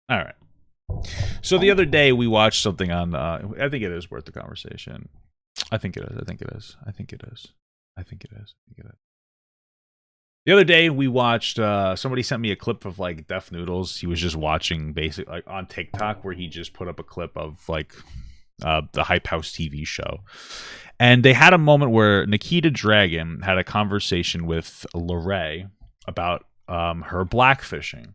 All right. So the other day we watched something on. I think it is worth the conversation. I think it is. I think it is. I think it is. I think it is. I think it is. The other day we watched. Somebody sent me a clip of like Deaf Noodles. He was just watching basic like on TikTok where he just put up a clip of like the Hype House TV show, and they had a moment where Nikita Dragun had a conversation with Larray about her blackfishing.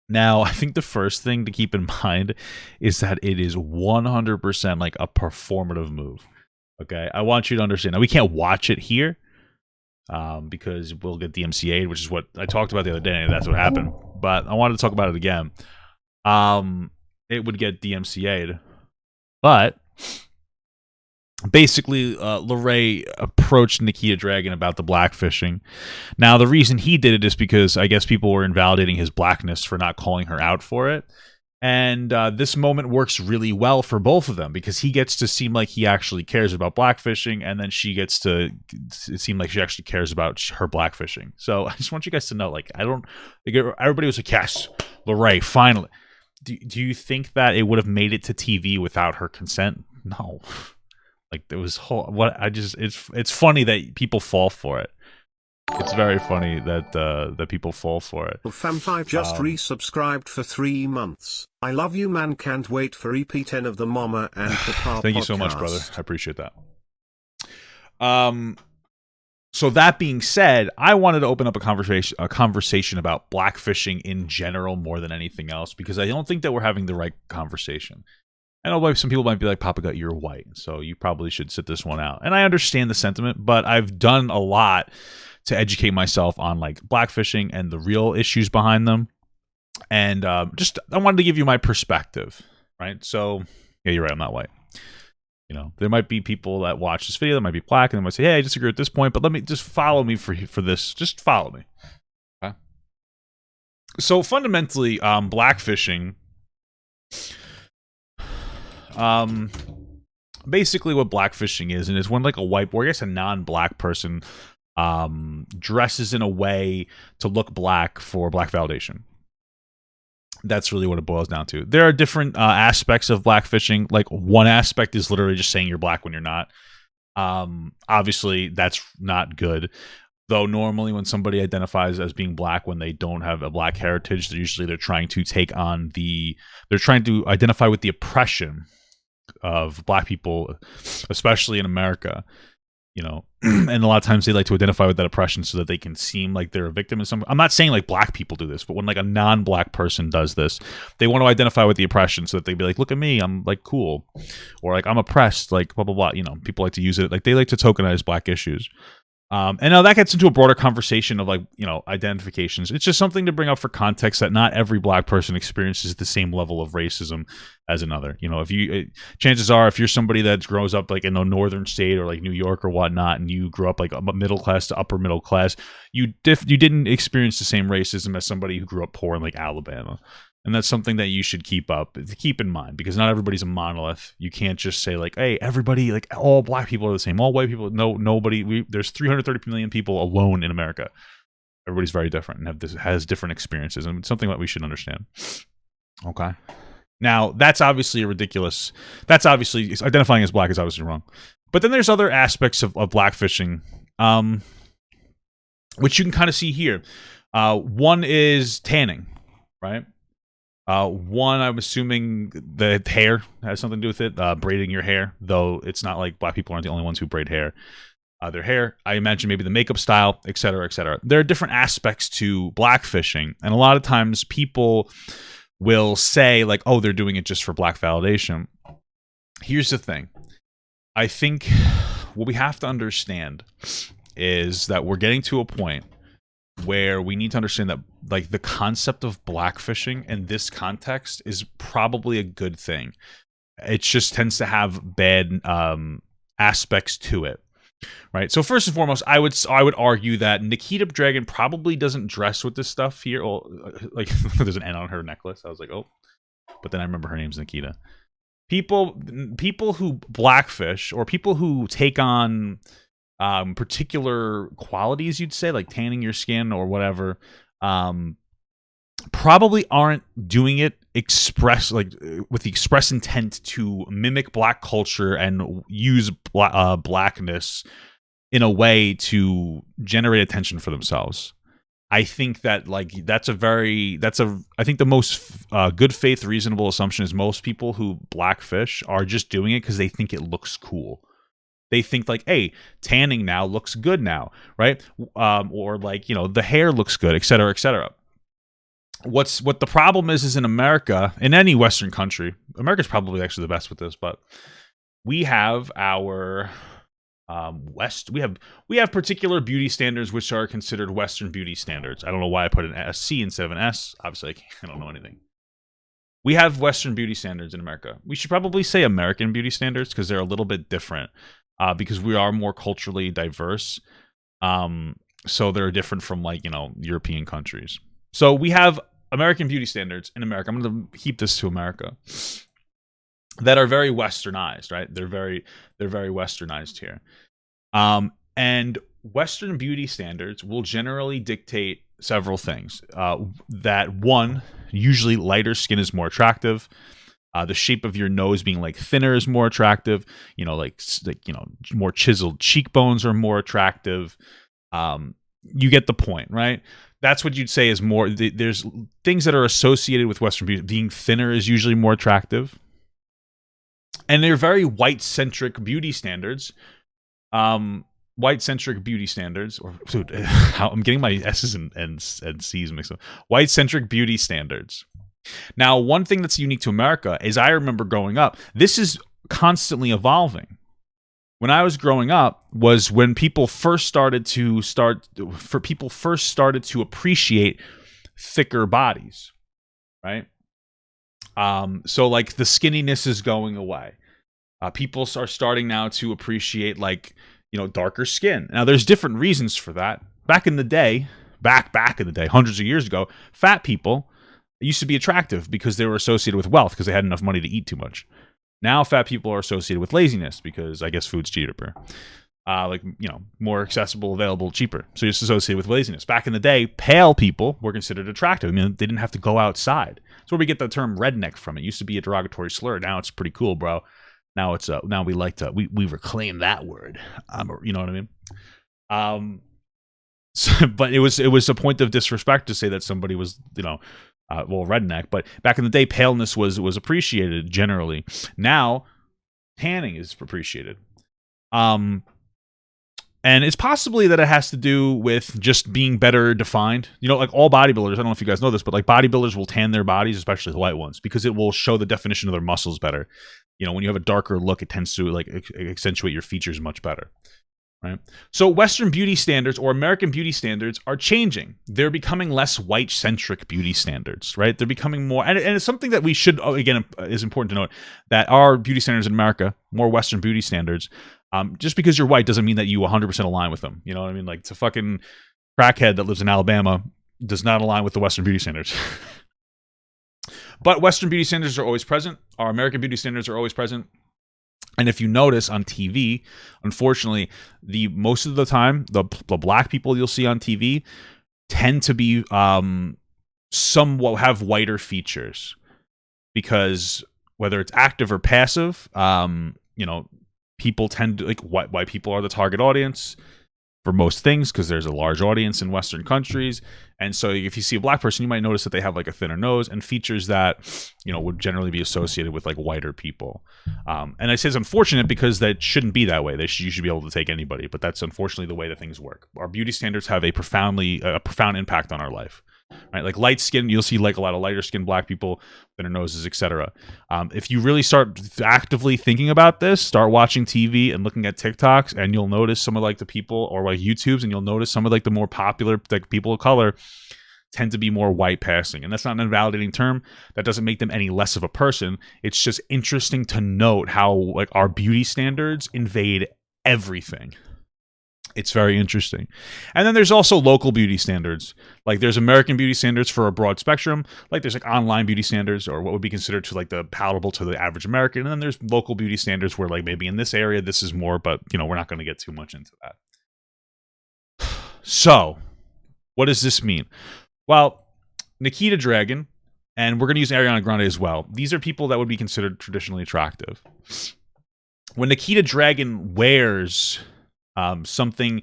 Now, I think the first thing to keep in mind is that it is 100% like a performative move. Okay, I want you to understand. Now, we can't watch it here because we'll get DMCA'd, which is what I talked about the other day, and that's what happened. But I wanted to talk about it again. It would get DMCA'd, but basically, Larray approached Nikita Dragun about the blackfishing. Now, the reason he did it is because I guess people were invalidating his blackness for not calling her out for it. And this moment works really well for both of them because he gets to seem like he actually cares about blackfishing, and then she gets to seem like she actually cares about her blackfishing. So I just want you guys to know, like, I don't. Like, everybody was like, "Yes, Larray, finally." Do you think that it would have made it to TV without her consent? No. Like there was whole what I just it's funny that people fall for it. It's very funny that that people fall for it. Fam5 just resubscribed for 3 months. I love you, man. Can't wait for EP10 of the Mama and Papa. Thank you so much, brother. I appreciate that. So that being said, I wanted to open up a conversation about blackfishing in general more than anything else because I don't think that we're having the right conversation. I know some people might be like, Papa Gut, you're white, so you probably should sit this one out. And I understand the sentiment, but I've done a lot to educate myself on like blackfishing and the real issues behind them. And just I wanted to give you my perspective, right? So, yeah, you're right, I'm not white. You know, there might be people that watch this video that might be black and they might say, hey, I disagree at this point, but let me just follow me for this. Just follow me. Okay? So fundamentally, blackfishing... basically what blackfishing is, and it's when like a white, or I guess a non-black person dresses in a way to look black for black validation. That's really what it boils down to. There are different aspects of blackfishing. Like one aspect is literally just saying you're black when you're not. Obviously that's not good. Though normally when somebody identifies as being black when they don't have a black heritage, they're trying to they're trying to identify with the oppression of black people, especially in America, you know, and a lot of times they like to identify with that oppression so that they can seem like they're a victim in some. I'm not saying like black people do this, but when like a non-black person does this, they want to identify with the oppression so that they be like, look at me, I'm like cool, or like I'm oppressed, like blah blah blah. You know, people like to use it, like they like to tokenize black issues. And now that gets into a broader conversation of like, you know, identifications. It's just something to bring up for context that not every black person experiences the same level of racism as another. You know, if you, chances are, if you're somebody that grows up like in a northern state or like New York or whatnot, and you grew up like middle class to upper middle class, you didn't experience the same racism as somebody who grew up poor in like Alabama. And that's something that you should keep in mind, because not everybody's a monolith. You can't just say like, hey, everybody, like all black people are the same, all white people. No, nobody. There's 330 million people alone in America. Everybody's very different and has different experiences, and it's something that we should understand. Okay. Now that's obviously identifying as black is obviously wrong. But then there's other aspects of blackfishing, which you can kind of see here. One is tanning, right? One, I'm assuming the hair has something to do with it, braiding your hair, though it's not like black people aren't the only ones who braid hair. Their hair, I imagine maybe the makeup style, etc., etc. There are different aspects to blackfishing, and a lot of times people will say like, oh, they're doing it just for black validation. Here's the thing. I think what we have to understand is that we're getting to a point where we need to understand that like the concept of blackfishing in this context is probably a good thing. It just tends to have bad aspects to it, right? So first and foremost, I would argue that Nikita Dragun probably doesn't dress with this stuff here. Or like there's an N on her necklace. I was like, oh, but then I remember her name's Nikita. People who blackfish, or people who take on particular qualities, you'd say, like tanning your skin or whatever, probably aren't doing it with the express intent to mimic black culture and use blackness in a way to generate attention for themselves. I think that I think the most good faith reasonable assumption is most people who blackfish are just doing it because they think it looks cool. They think like, hey, tanning now looks good now, right? Or like, the hair looks good, et cetera, et cetera. What the problem is in America, in any Western country, America's probably actually the best with this, but we have our we have particular beauty standards which are considered Western beauty standards. I don't know why I put an SC instead of an S. Obviously, I don't know anything. We have Western beauty standards in America. We should probably say American beauty standards because they're a little bit different because we are more culturally diverse. So they're different from like, European countries. So we have American beauty standards in America. I'm going to keep this to America that are very westernized, right? They're very westernized here. And Western beauty standards will generally dictate several things. That one, usually lighter skin is more attractive. The shape of your nose being like thinner is more attractive. More chiseled cheekbones are more attractive. You get the point, right? That's what you'd say is more. There's things that are associated with Western beauty. Being thinner is usually more attractive. And they're very white-centric beauty standards. White-centric beauty standards. Dude, I'm getting my S's and C's mixed up. White-centric beauty standards. Now, one thing that's unique to America is I remember growing up, this is constantly evolving. When I was growing up was when people first started to appreciate thicker bodies, right? So like the skinniness is going away. People are starting now to appreciate darker skin. Now there's different reasons for that. Back in the day, hundreds of years ago, fat people used to be attractive because they were associated with wealth because they had enough money to eat too much. Now fat people are associated with laziness because I guess food's cheaper. More accessible, available, cheaper. So it's associated with laziness. Back in the day, pale people were considered attractive. I mean, they didn't have to go outside. That's where we get the term redneck from. It used to be a derogatory slur. Now it's pretty cool, bro. Now it's now we like to we reclaim that word. You know what I mean? But it was a point of disrespect to say that somebody was redneck. But back in the day, paleness was appreciated generally. Now tanning is appreciated. And it's possibly that it has to do with just being better defined. Like all bodybuilders, I don't know if you guys know this, but like bodybuilders will tan their bodies, especially the white ones, because it will show the definition of their muscles better. When you have a darker look, it tends to accentuate your features much better. Right? So Western beauty standards or American beauty standards are changing. They're becoming less white-centric beauty standards, right? They're becoming more, and it's something that we should, again, is important to note, that our beauty standards in America, more Western beauty standards, just because you're white doesn't mean that you 100% align with them. You know what I mean? Like, it's a fucking crackhead that lives in Alabama does not align with the Western beauty standards. But Western beauty standards are always present. Our American beauty standards are always present. And if you notice on TV, unfortunately, most of the time, the black people you'll see on TV tend to be somewhat have whiter features, because whether it's active or passive, people tend to white people are the target audience for most things because there's a large audience in Western countries. And so if you see a black person, you might notice that they have like a thinner nose and features that, would generally be associated with like whiter people. And I say it's unfortunate because that shouldn't be that way. You should be able to take anybody, but that's unfortunately the way that things work. Our beauty standards have a profound impact on our life. Right, like light skin, you'll see like a lot of lighter skinned black people, thinner noses, etc. If you really start actively thinking about this, start watching TV and looking at TikToks, and you'll notice some of like the people, or like YouTubes, and you'll notice some of like the more popular like people of color tend to be more white passing. And that's not an invalidating term. That doesn't make them any less of a person. It's just interesting to note how like our beauty standards invade everything. It's very interesting. And then there's also local beauty standards. Like there's American beauty standards for a broad spectrum. Like there's like online beauty standards, or what would be considered to like the palatable to the average American. And then there's local beauty standards where like maybe in this area this is more, but we're not going to get too much into that. So what does this mean? Well, Nikita Dragun, and we're going to use Ariana Grande as well. These are people that would be considered traditionally attractive. When Nikita Dragun wears something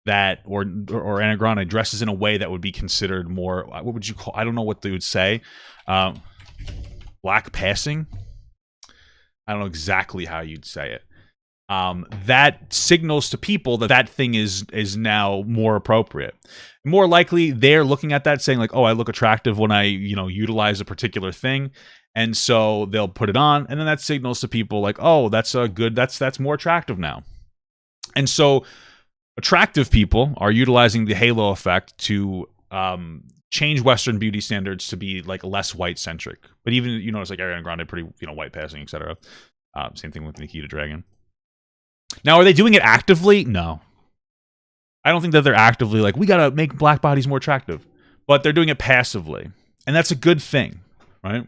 that, or Ariana Grande dresses in a way that would be considered more, what would you call, I don't know what they would say, black passing? I don't know exactly how you'd say it. That signals to people that that thing is now more appropriate. More likely, they're looking at that saying like, "Oh, I look attractive when I, utilize a particular thing," and so they'll put it on, and then that signals to people like, "Oh, that's a good. That's more attractive now." And so, attractive people are utilizing the halo effect to change Western beauty standards to be like less white centric. But even it's like Ariana Grande, pretty white passing, etc. Same thing with Nikita Dragun. Now, are they doing it actively? No. I don't think that they're actively like, we gotta make black bodies more attractive. But they're doing it passively. And that's a good thing, right?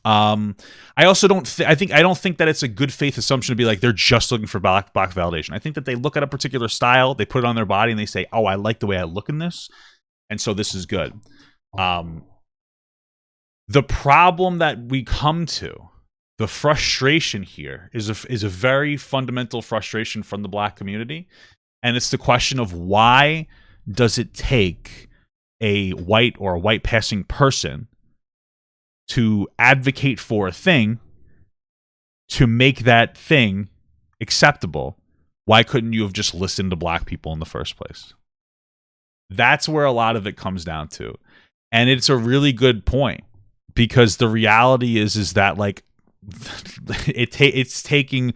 I also don't think that it's a good faith assumption to be like they're just looking for black validation. I think that they look at a particular style, they put it on their body, and they say, "Oh, I like the way I look in this, and so this is good." The problem that we come to, the frustration here, is a very fundamental frustration from the black community, and it's the question of why does it take a white or a white passing person to advocate for a thing to make that thing acceptable? Why couldn't you have just listened to black people in the first place? That's where a lot of it comes down to. And it's a really good point, because the reality is that like it's taking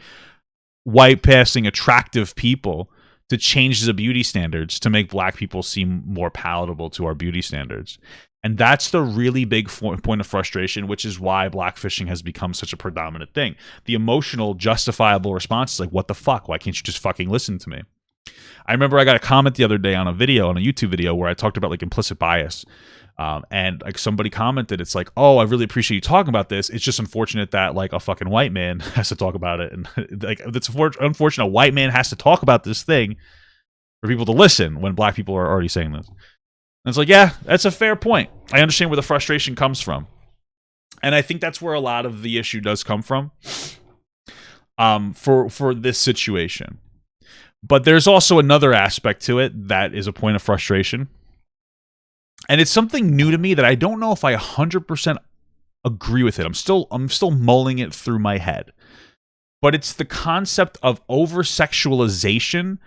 white passing attractive people to change the beauty standards to make black people seem more palatable to our beauty standards. And that's the really big point of frustration, which is why blackfishing has become such a predominant thing. The emotional, justifiable response is like, what the fuck? Why can't you just fucking listen to me? I remember I got a comment the other day on a YouTube video, where I talked about like implicit bias. And like somebody commented, it's like, "Oh, I really appreciate you talking about this. It's just unfortunate that like a fucking white man has to talk about it." And like, it's unfortunate a white man has to talk about this thing for people to listen when black people are already saying this. And it's like, yeah, that's a fair point. I understand where the frustration comes from. And I think that's where a lot of the issue does come from for this situation. But there's also another aspect to it that is a point of frustration. And it's something new to me that I don't know if I 100% agree with it. I'm still mulling it through my head. But it's the concept of over-sexualization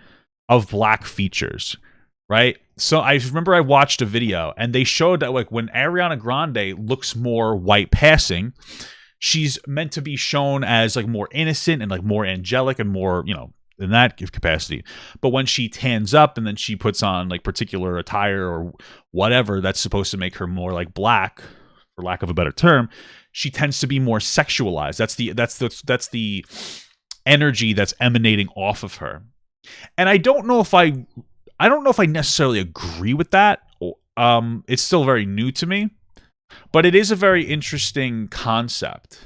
of black features, right? So I remember I watched a video, and they showed that like when Ariana Grande looks more white passing, she's meant to be shown as like more innocent and like more angelic and more, in that capacity. But when she tans up and then she puts on like particular attire or whatever that's supposed to make her more like black, for lack of a better term, she tends to be more sexualized. That's the energy that's emanating off of her. And I don't know if I necessarily agree with that. It's still very new to me, but it is a very interesting concept.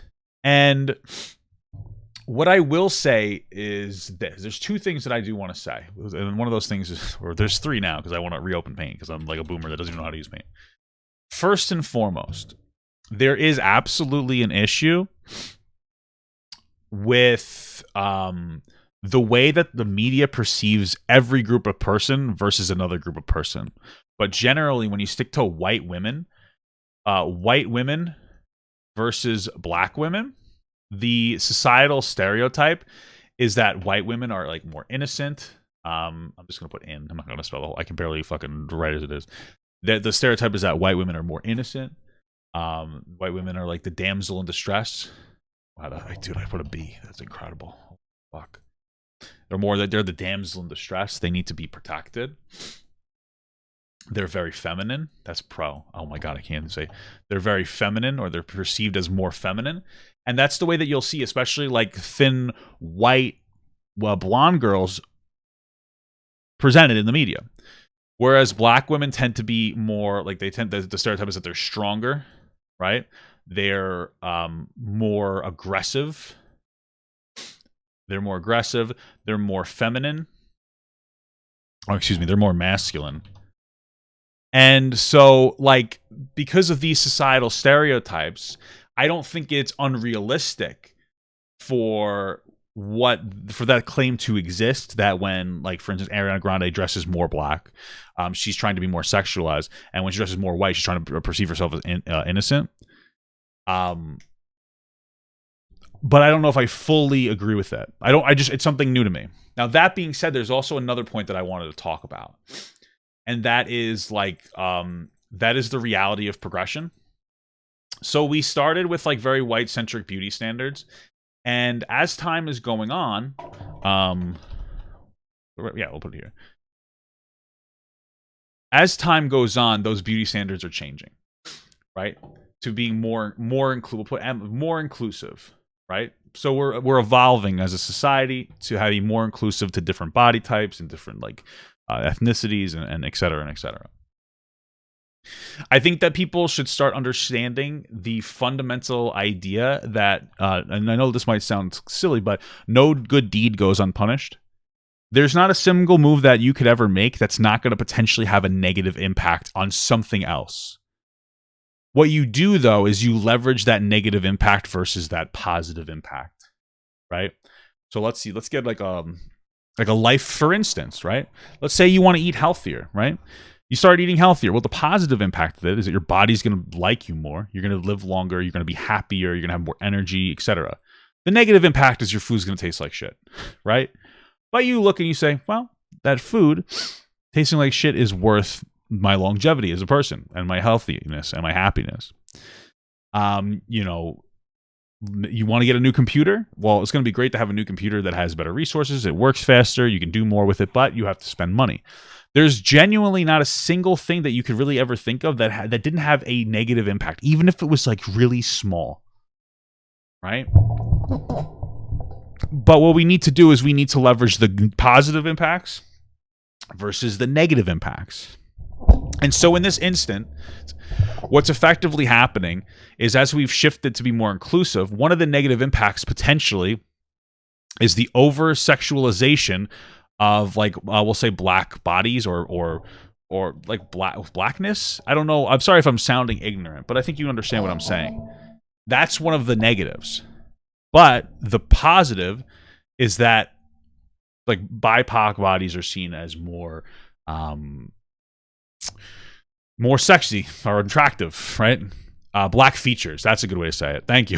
And what I will say is this. There's two things that I do want to say. And one of those things is, or there's three now, because I want to reopen paint, because I'm like a boomer that doesn't even know how to use paint. First and foremost, there is absolutely an issue with the way that the media perceives every group of person versus another group of person. But generally, when you stick to white women versus black women, the societal stereotype is that white women are like more innocent. I'm just gonna put in. I'm not gonna spell the whole. I can barely fucking write as it is. The stereotype is that white women are more innocent. White women are like the damsel in distress. Wow, dude, I put a B. That's incredible. Oh, fuck. They're the damsel in distress. They need to be protected. They're very feminine. That's pro. Oh my god, I can't even say. They're very feminine, or they're perceived as more feminine. And that's the way that you'll see, especially like thin, white, blonde girls presented in the media. Whereas black women tend to be more like the stereotype is that they're stronger, right? They're more aggressive. They're more aggressive. They're more feminine. Oh, excuse me. They're more masculine. And so, like, because of these societal stereotypes, I don't think it's unrealistic for that claim to exist, that when, like, for instance, Ariana Grande dresses more black, she's trying to be more sexualized, and when she dresses more white, she's trying to perceive herself as innocent. But I don't know if I fully agree with that. It's something new to me. Now, that being said, there's also another point that I wanted to talk about, and that is that is the reality of progression. So we started with like very white centric beauty standards, and as time is going on, we'll put it here. As time goes on, those beauty standards are changing, right? To being more inclusive, right? So we're evolving as a society to having more inclusive to different body types and different ethnicities and et cetera and et cetera. I think that people should start understanding the fundamental idea that, and I know this might sound silly, but no good deed goes unpunished. There's not a single move that you could ever make that's not going to potentially have a negative impact on something else. What you do, though, is you leverage that negative impact versus that positive impact, right? So let's see. Let's get like a life, for instance, right? Let's say you want to eat healthier, right? You start eating healthier. Well, the positive impact of it is that your body's going to like you more. You're going to live longer. You're going to be happier. You're going to have more energy, etc. The negative impact is your food's going to taste like shit, right? But you look and you say, well, that food tasting like shit is worth my longevity as a person and my healthiness and my happiness. You want to get a new computer? Well, it's going to be great to have a new computer that has better resources. It works faster. You can do more with it, but you have to spend money. There's genuinely not a single thing that you could really ever think of that didn't have a negative impact, even if it was like really small, right? But what we need to do is we need to leverage the positive impacts versus the negative impacts. And so in this instant, what's effectively happening is as we've shifted to be more inclusive, one of the negative impacts potentially is the over-sexualization of, like, we'll say black bodies or like blackness. I don't know. I'm sorry if I'm sounding ignorant, but I think you understand what I'm saying. That's one of the negatives. But the positive is that, like, BIPOC bodies are seen as more sexy or attractive, right? Black features. That's a good way to say it. Thank you.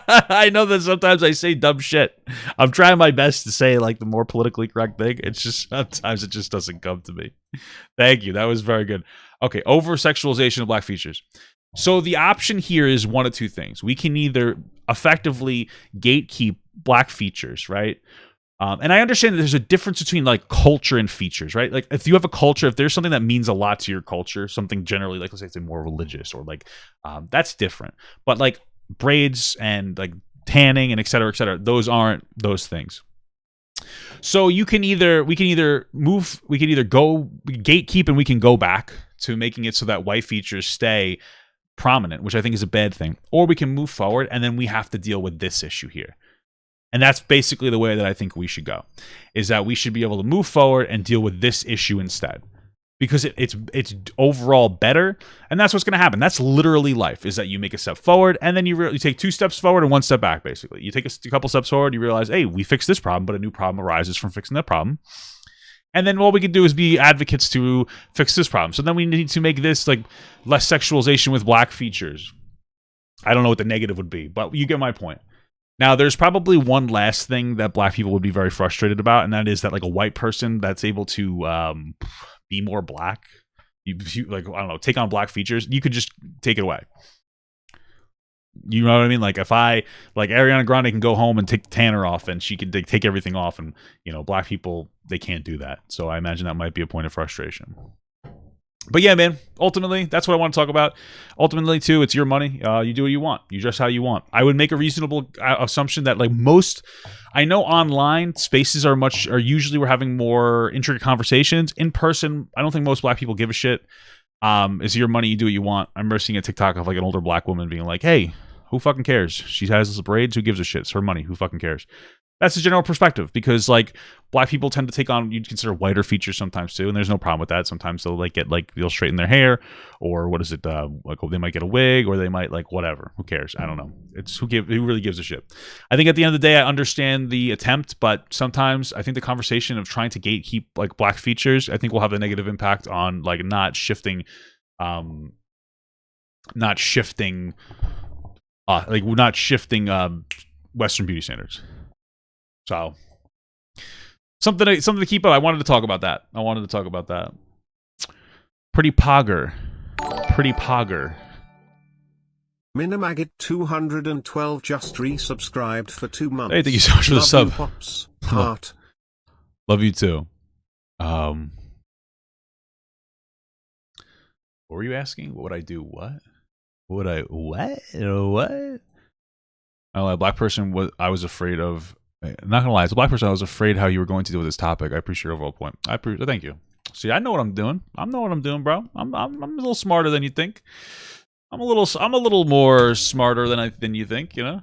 I know that sometimes I say dumb shit. I'm trying my best to say like the more politically correct thing. It's just sometimes it just doesn't come to me. Thank you. That was very good. Okay, over-sexualization of black features. So the option here is one of two things. We can either effectively gatekeep black features, right? And I understand that there's a difference between like culture and features, right? Like if you have a culture, if there's something that means a lot to your culture, something generally like, let's say it's more religious or like, that's different. But like braids and like tanning and et cetera, those aren't those things. So we can either go gatekeep and we can go back to making it so that white features stay prominent, which I think is a bad thing. Or we can move forward and then we have to deal with this issue here. And that's basically the way that I think we should go, is that we should be able to move forward and deal with this issue instead. Because it's overall better, and that's what's going to happen. That's literally life, is that you make a step forward, and then you take 2 steps forward and 1 step back, basically. You take a couple steps forward, you realize, hey, we fixed this problem, but a new problem arises from fixing that problem. And then what we can do is be advocates to fix this problem. So then we need to make this like less sexualization with black features. I don't know what the negative would be, but you get my point. Now, there's probably one last thing that black people would be very frustrated about, and that is that like a white person that's able to be more black, you like, I don't know, take on black features, you could just take it away. You know what I mean? Like if Ariana Grande can go home and take the tanner off and she can take everything off, and black people, they can't do that. So I imagine that might be a point of frustration. But yeah, man, ultimately, that's what I want to talk about. Ultimately, too, it's your money. You do what you want. You dress how you want. I would make a reasonable assumption that like I know online spaces are usually we're having more intricate conversations. In person, I don't think most black people give a shit. It's your money. You do what you want. I remember seeing a TikTok of like an older black woman being like, hey, who fucking cares? She has braids. Who gives a shit? It's her money. Who fucking cares? That's the general perspective, because like black people tend to take on, you'd consider, whiter features sometimes too, and there's no problem with that. Sometimes they'll like get like, they'll straighten their hair, or what is it, like they might get a wig, or they might like whatever. Who cares? I don't know. It's who really gives a shit. I think at the end of the day, I understand the attempt, but sometimes I think the conversation of trying to gatekeep like black features, I think will have a negative impact on like not shifting Western beauty standards. So something to keep up. I wanted to talk about that. Pretty Pogger. Minimaggot 212 just resubscribed for 2 months. Hey, thank you so much for the sub. Pops. Heart. Love you too. What were you asking? What would I do? What? What? Oh, a black person I was afraid of. I'm not gonna lie, as a black person, I was afraid how you were going to deal with this topic. I appreciate your overall point. Thank you. See, I know what I'm doing. Bro. I'm a little smarter than you think. I'm a little more smarter than you think. You know.